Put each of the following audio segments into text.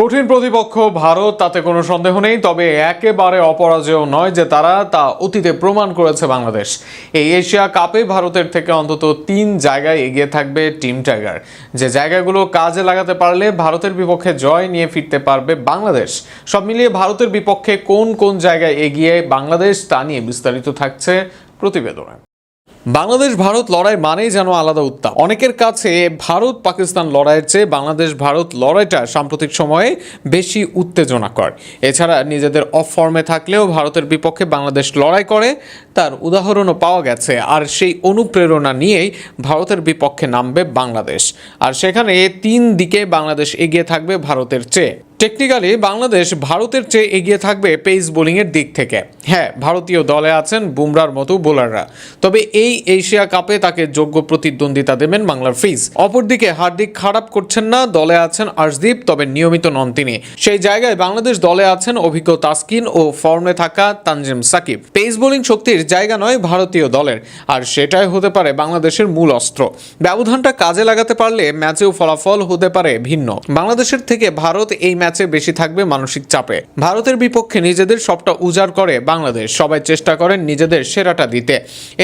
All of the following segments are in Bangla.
কঠিন প্রতিপক্ষ ভারত, তাতে কোনো সন্দেহ নেই। তবে একেবারে অপরাজেয় নয় যে তারা, তা অতীতে প্রমাণ করেছে বাংলাদেশ। এই এশিয়া কাপে ভারতের থেকে অন্তত 3 জায়গায় এগিয়ে থাকবে টিম টাইগার, যে জায়গাগুলো কাজে লাগাতে পারলে ভারতের বিপক্ষে জয় নিয়ে ফিরতে পারবে বাংলাদেশ। সব মিলিয়ে ভারতের বিপক্ষে কোন কোন জায়গায় এগিয়ে বাংলাদেশ, তা নিয়ে বিস্তারিত থাকছে প্রতিবেদনে। বাংলাদেশ ভারত লড়াই মানেই যেন আলাদা উত্তাপ। অনেকের কাছে ভারত পাকিস্তান লড়াইয়ের চেয়ে বাংলাদেশ ভারত লড়াইটা সাম্প্রতিক সময়ে বেশি উত্তেজনাকর। এছাড়া নিজেদের অফ ফর্মে থাকলেও ভারতের বিপক্ষে বাংলাদেশ লড়াই করে, তার উদাহরণও পাওয়া গেছে। আর সেই অনুপ্রেরণা নিয়েই ভারতের বিপক্ষে নামবে বাংলাদেশ। আর সেখানে 3 দিকে বাংলাদেশ এগিয়ে থাকবে ভারতের চেয়ে। টেকনিক্যালি বাংলাদেশ ভারতের চেয়ে এগিয়ে থাকবে পেস বোলিংয়ের দিক থেকে। হ্যাঁ, ভারতীয় দলে আছেন বুমরার মতো বোলাররা, তবে এই এশিয়া কাপে তাকে যোগ্য প্রতিদ্বন্দ্বিতা দেবেন বাংলার ফিজ। অপরদিকে হার্দিক খারাপ করছেন না, দলে আছেন আর্শদীপ, তবে নিয়মিত নন তিনি। সেই জায়গায় বাংলাদেশ দলে আছেন অভিজ্ঞ তাসকিন ও ফর্মে থাকা তানজিম সাকিব। পেস বোলিং শক্তির জায়গা নয় ভারতীয় দলের, আর সেটাই হতে পারে বাংলাদেশের মূল অস্ত্র। ব্যবধানটা কাজে লাগাতে পারলে ম্যাচেও ফলাফল হতে পারে ভিন্ন। বাংলাদেশের থেকে ভারত এই ম্যাচে বেশি থাকবে মানসিক চাপে। ভারতের বিপক্ষে নিজেদের সবটা উজাড় করে বাংলাদেশ, সবাই চেষ্টা করেন নিজেদের সেরাটা দিতে।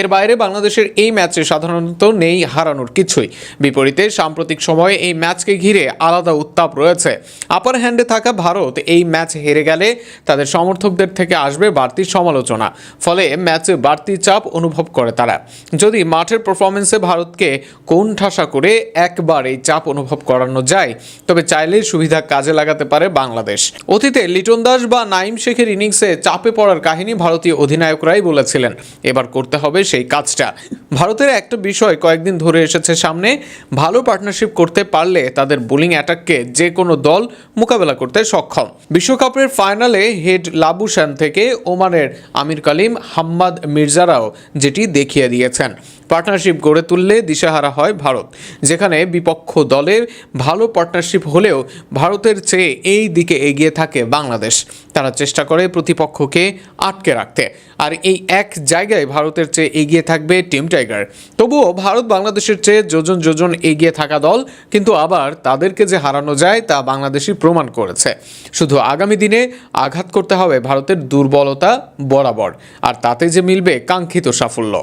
এর বাইরে বাংলাদেশের এই ম্যাচে সাধারণত নেই হারানোর কিছুই। বিপরীতে সাম্প্রতিক সময়ে এই ম্যাচকে ঘিরে আলাদা উত্তাপ রয়েছে। আপার হ্যান্ডে থাকা ভারত এই ম্যাচ হেরে গেলে তাদের সমর্থকদের থেকে আসবে বাড়তি সমালোচনা, ফলে ম্যাচে বাড়তি চাপ অনুভব করে তারা। যদি মাঠের পারফরমেন্সে ভারতকে কোণঠাসা করে একবার এই চাপ অনুভব করানো যায়, তবে চাইলেই সুবিধা কাজে লাগাতে পারে বাংলাদেশ। অতীতে লিটন দাস বা নাইম শেখের ইনিংসে চাপে পড়ার কাহিনী ভারতীয় অধিনায়করাই বলেছিলেন। এবার করতে হবে সেই কাজটা। ভারতের একটা বিষয় কয়েকদিন ধরে এসেছে সামনে, ভালো পার্টনারশিপ করতে পারলে তাদের বোলিং অ্যাটাককে যে কোনো দল মোকাবেলা করতে সক্ষম। বিশ্বকাপের ফাইনালে হেড লাবুশান থেকে ওমানের আমির কালিম, হাম্মাদ মির্জারাও যেটি দেখিয়ে দিয়েছেন। পার্টনারশিপ গড়ে তুললে দিশেহারা হয় ভারত। যেখানে বিপক্ষ দলের ভালো পার্টনারশিপ হলেও ভারতের চেয়ে এই দিকে এগিয়ে থাকে বাংলাদেশ। তারা চেষ্টা করে প্রতিপক্ষকে আটকে রাখতে, আর এই এক জায়গায় ভারতের চেয়ে এগিয়ে থাকবে টিম টাইগার। তবুও ভারত বাংলাদেশের চেয়ে যোজন যোজন এগিয়ে থাকা দল, কিন্তু আবার তাদেরকে যে হারানো যায় তা বাংলাদেশই প্রমাণ করেছে। শুধু আগামী দিনে আঘাত করতে হবে ভারতের দুর্বলতা বরাবর, আর তাতে যে মিলবে কাঙ্ক্ষিত সাফল্য।